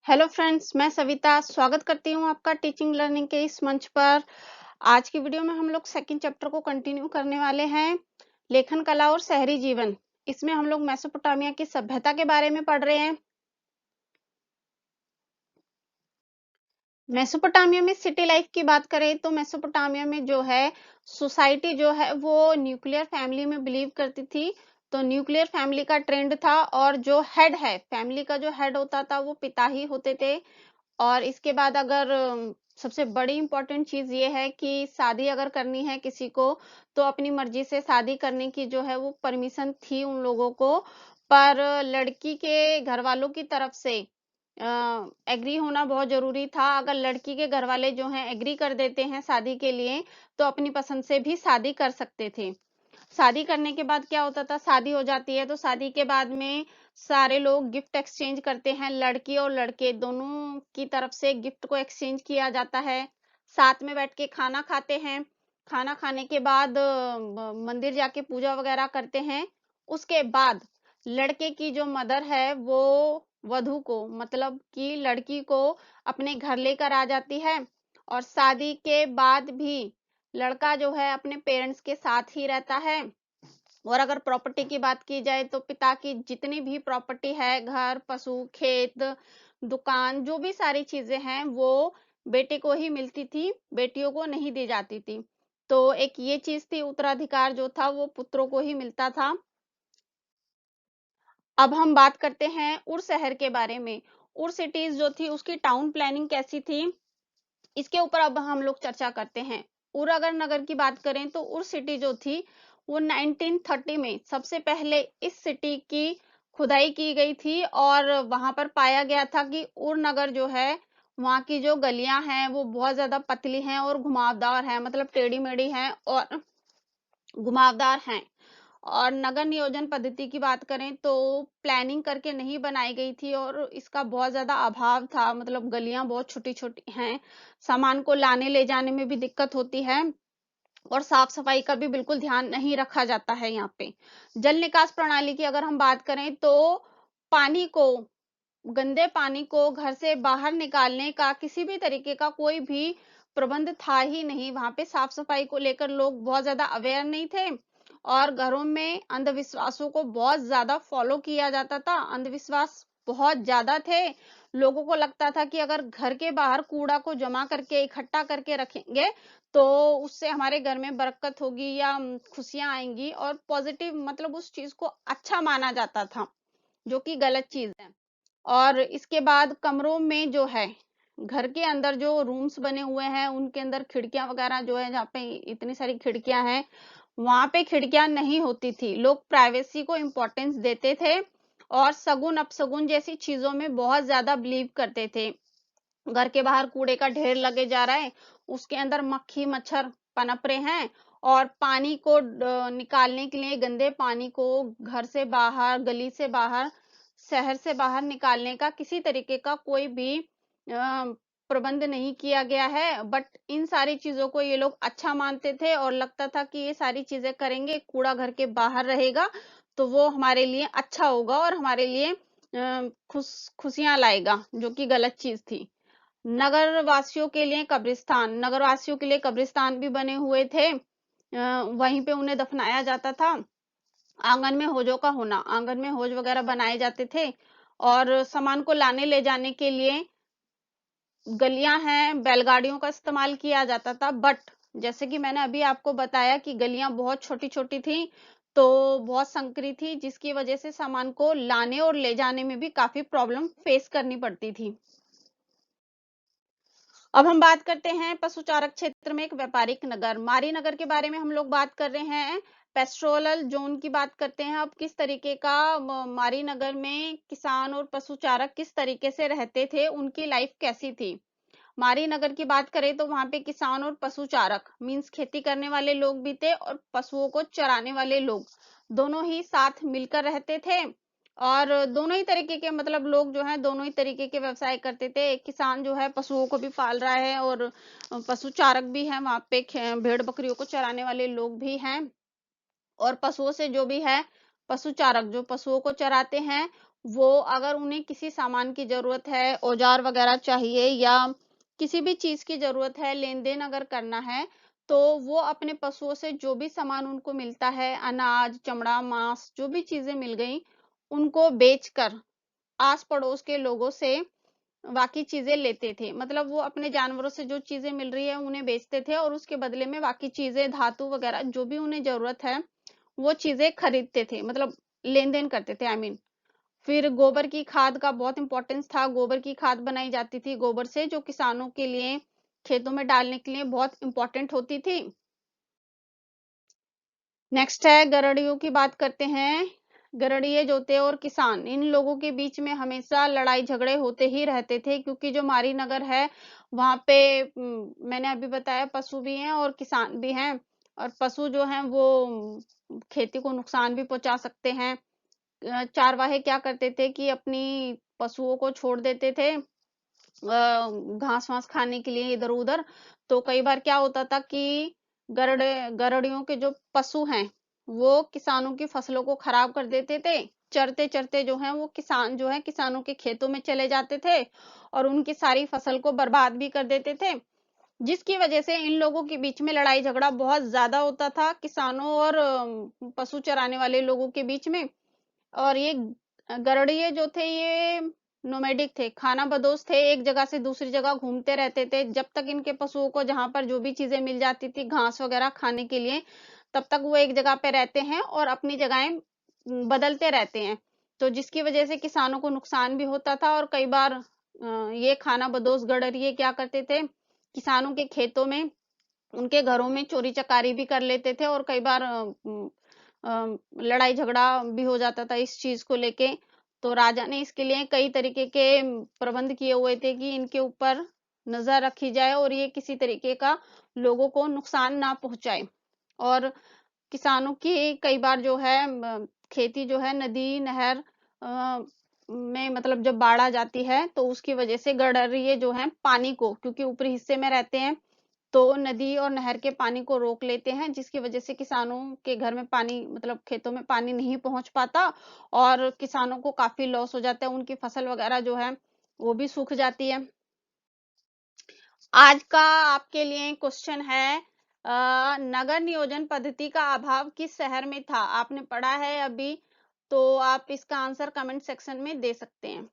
Hello friends, मैं सविता स्वागत करती हूँ आपका टीचिंग लर्निंग के इस मंच पर। आज की वीडियो में हम लोग सेकंड चैप्टर को कंटिन्यू करने वाले हैं, लेखन कला और शहरी जीवन। इसमें हम लोग मेसोपोटामिया की सभ्यता के बारे में पढ़ रहे हैं। मेसोपोटामिया में सिटी लाइफ की बात करें तो मेसोपोटामिया में जो है सोसाइटी जो है वो न्यूक्लियर फैमिली में बिलीव करती थी। तो न्यूक्लियर फैमिली का ट्रेंड था और जो हेड है फैमिली का जो हेड होता था वो पिता ही होते थे। और इसके बाद अगर सबसे बड़ी इम्पोर्टेंट चीज ये है कि शादी अगर करनी है किसी को तो अपनी मर्जी से शादी करने की जो है वो परमिशन थी उन लोगों को। पर लड़की के घर वालों की तरफ से एग्री होना बहुत जरूरी था। अगर लड़की के घर वाले जो हैं एग्री कर देते हैं शादी के लिए तो अपनी पसंद से भी शादी कर सकते थे। शादी करने के बाद क्या होता था, शादी हो जाती है तो शादी के बाद में सारे लोग गिफ्ट एक्सचेंज करते हैं। लड़की और लड़के दोनों की तरफ से गिफ्ट को एक्सचेंज किया जाता है। साथ में बैठ के खाना खाते हैं। खाना खाने के बाद मंदिर जाके पूजा वगैरह करते हैं। उसके बाद लड़के की जो मदर है वो वधू को मतलब कि लड़की को अपने घर लेकर आ जाती है। और शादी के बाद भी लड़का जो है अपने पेरेंट्स के साथ ही रहता है। और अगर प्रॉपर्टी की बात की जाए तो पिता की जितनी भी प्रॉपर्टी है, घर, पशु, खेत, दुकान, जो भी सारी चीजें हैं वो बेटे को ही मिलती थी, बेटियों को नहीं दी जाती थी। तो एक ये चीज थी, उत्तराधिकार जो था वो पुत्रों को ही मिलता था। अब हम बात करते हैं उर शहर के बारे में। उर सिटीज जो थी उसकी टाउन प्लानिंग कैसी थी, इसके ऊपर अब हम लोग चर्चा करते हैं। उर अगर नगर की बात करें तो उर सिटी जो थी वो 1930 में सबसे पहले इस सिटी की खुदाई की गई थी और वहां पर पाया गया था कि उर नगर जो है वहां की जो गलियां हैं वो बहुत ज्यादा पतली हैं और घुमावदार हैं, मतलब टेढ़ी मेढ़ी हैं और घुमावदार हैं। और नगर नियोजन पद्धति की बात करें तो प्लानिंग करके नहीं बनाई गई थी और इसका बहुत ज्यादा अभाव था, मतलब गलियां बहुत छोटी छोटी हैं, सामान को लाने ले जाने में भी दिक्कत होती है और साफ सफाई का भी बिल्कुल ध्यान नहीं रखा जाता है यहाँ पे। जल निकास प्रणाली की अगर हम बात करें तो पानी को, गंदे पानी को घर से बाहर निकालने का किसी भी तरीके का कोई भी प्रबंध था ही नहीं। वहां पे साफ सफाई को लेकर लोग बहुत ज्यादा अवेयर नहीं थे और घरों में अंधविश्वासों को बहुत ज्यादा फॉलो किया जाता था। अंधविश्वास बहुत ज्यादा थे। लोगों को लगता था कि अगर घर के बाहर कूड़ा को जमा करके इकट्ठा करके रखेंगे तो उससे हमारे घर में बरकत होगी या खुशियां आएंगी, और पॉजिटिव मतलब उस चीज को अच्छा माना जाता था, जो कि गलत चीज है। और इसके बाद कमरों में जो है, घर के अंदर जो रूम्स बने हुए हैं उनके अंदर खिड़कियां वगैरह जो है, जहाँ पे इतनी सारी खिड़कियां हैं वहां पे खिड़कियां नहीं होती थी। लोग प्राइवेसी को इम्पोर्टेंस देते थे और सगुन अपसगुन जैसी चीजों में बहुत ज्यादा बिलीव करते थे। घर के बाहर कूड़े का ढेर लगे जा रहा है, उसके अंदर मक्खी मच्छर पनप रहे हैं और पानी को निकालने के लिए गंदे पानी को घर से बाहर, गली से बाहर, शहर से बाहर निकालने का किसी तरीके का कोई भी प्रबंध नहीं किया गया है। बट इन सारी चीजों को ये लोग अच्छा मानते थे और लगता था कि ये सारी चीजें करेंगे, कूड़ा घर के बाहर रहेगा तो वो हमारे लिए अच्छा होगा और हमारे लिए खुशियां लाएगा, जो कि गलत चीज थी। नगर वासियों के लिए कब्रिस्तान, नगर वासियों के लिए कब्रिस्तान भी बने हुए थे। वहीं पे उन्हें दफनाया जाता था। आंगन में होजों का होना, आंगन में होज वगैरह बनाए जाते थे और सामान को लाने ले जाने के लिए गलियां हैं, बैलगाड़ियों का इस्तेमाल किया जाता था। बट जैसे कि मैंने अभी आपको बताया कि गलियां बहुत छोटी छोटी थी तो बहुत संकरी थी, जिसकी वजह से सामान को लाने और ले जाने में भी काफी प्रॉब्लम फेस करनी पड़ती थी। अब हम बात करते हैं पशुचारक क्षेत्र में एक व्यापारिक नगर, मारी नगर के बारे में हम लोग बात कर रहे हैं। पेस्ट्रोलल जोन की बात करते हैं। अब किस तरीके का मारी नगर में किसान और पशुचारक किस तरीके से रहते थे, उनकी लाइफ कैसी थी। मारी नगर की बात करें तो वहां पे किसान और पशुचारक मींस खेती करने वाले लोग भी थे और पशुओं को चराने वाले लोग दोनों ही साथ मिलकर रहते थे। और दोनों ही तरीके के मतलब लोग जो है दोनों ही तरीके के व्यवसाय करते थे। किसान जो है पशुओं को भी पाल रहा है और पशु चारक भी है, वहां पे भेड़ बकरियों को चराने वाले लोग भी हैं। और पशुओं से जो भी है पशु चारक जो पशुओं को चराते हैं वो अगर उन्हें किसी सामान की जरूरत है, औजार वगैरह चाहिए या किसी भी चीज की जरूरत है, लेन देन अगर करना है, तो वो अपने पशुओं से जो भी सामान उनको मिलता है, अनाज, चमड़ा, मांस, जो भी चीजें मिल गई, उनको बेचकर आस पड़ोस के लोगों से बाकी चीजें लेते थे। मतलब वो अपने जानवरों से जो चीजें मिल रही है उन्हें बेचते थे और उसके बदले में बाकी चीजें, धातु वगैरह जो भी उन्हें जरूरत है, वो चीजें खरीदते थे, मतलब लेन देन करते थे, आई मीन। फिर गोबर की खाद का बहुत इंपॉर्टेंस था। गोबर की खाद बनाई जाती थी गोबर से, जो किसानों के लिए खेतों में डालने के लिए बहुत इंपॉर्टेंट होती थी। नेक्स्ट है गरड़ियों की बात करते हैं। गरड़िए जोते और किसान, इन लोगों के बीच में हमेशा लड़ाई झगड़े होते ही रहते थे, क्योंकि जो मारी नगर है वहां पे मैंने अभी बताया पशु भी हैं और किसान भी हैं। और पशु जो हैं वो खेती को नुकसान भी पहुंचा सकते हैं। चारवाहे क्या करते थे कि अपनी पशुओं को छोड़ देते थे घास वास खाने के लिए इधर उधर। तो कई बार क्या होता था कि गरड़ियों के जो पशु हैं वो किसानों की फसलों को खराब कर देते थे। चरते चरते जो है वो किसान जो है किसानों के खेतों में चले जाते थे और उनकी सारी फसल को बर्बाद भी कर देते थे, जिसकी वजह से इन लोगों के बीच में लड़ाई झगड़ा बहुत ज्यादा होता था, किसानों और पशु चराने वाले लोगों के बीच में। और ये गरुड़िए जो थे ये नोमैडिक थे, खाना बदोश थे, एक जगह से दूसरी जगह घूमते रहते थे। जब तक इनके पशुओं को जहां पर जो भी चीजें मिल जाती थी घास वगैरह खाने के लिए, तब तक वो एक जगह पे रहते हैं और अपनी जगहें बदलते रहते हैं। तो जिसकी वजह से किसानों को नुकसान भी होता था और कई बार ये खाना बदोश गड़रिए क्या करते थे, किसानों के खेतों में, उनके घरों में चोरी चकारी भी कर लेते थे और कई बार लड़ाई झगड़ा भी हो जाता था इस चीज को लेके। तो राजा ने इसके लिए कई तरीके के प्रबंध किए हुए थे कि इनके ऊपर नजर रखी जाए और ये किसी तरीके का लोगों को नुकसान ना पहुंचाए। और किसानों की कई बार जो है खेती जो है नदी नहर में, मतलब जब बाढ़ आ जाती है तो उसकी वजह से गडरिये जो है पानी को, क्योंकि ऊपरी हिस्से में रहते हैं, तो नदी और नहर के पानी को रोक लेते हैं, जिसकी वजह से किसानों के घर में पानी, मतलब खेतों में पानी नहीं पहुंच पाता और किसानों को काफी लॉस हो जाता है, उनकी फसल वगैरह जो है वो भी सूख जाती है। आज का आपके लिए क्वेश्चन है, नगर नियोजन पद्धति का अभाव किस शहर में था? आपने पढ़ा है अभी, तो आप इसका आंसर कमेंट सेक्शन में दे सकते हैं।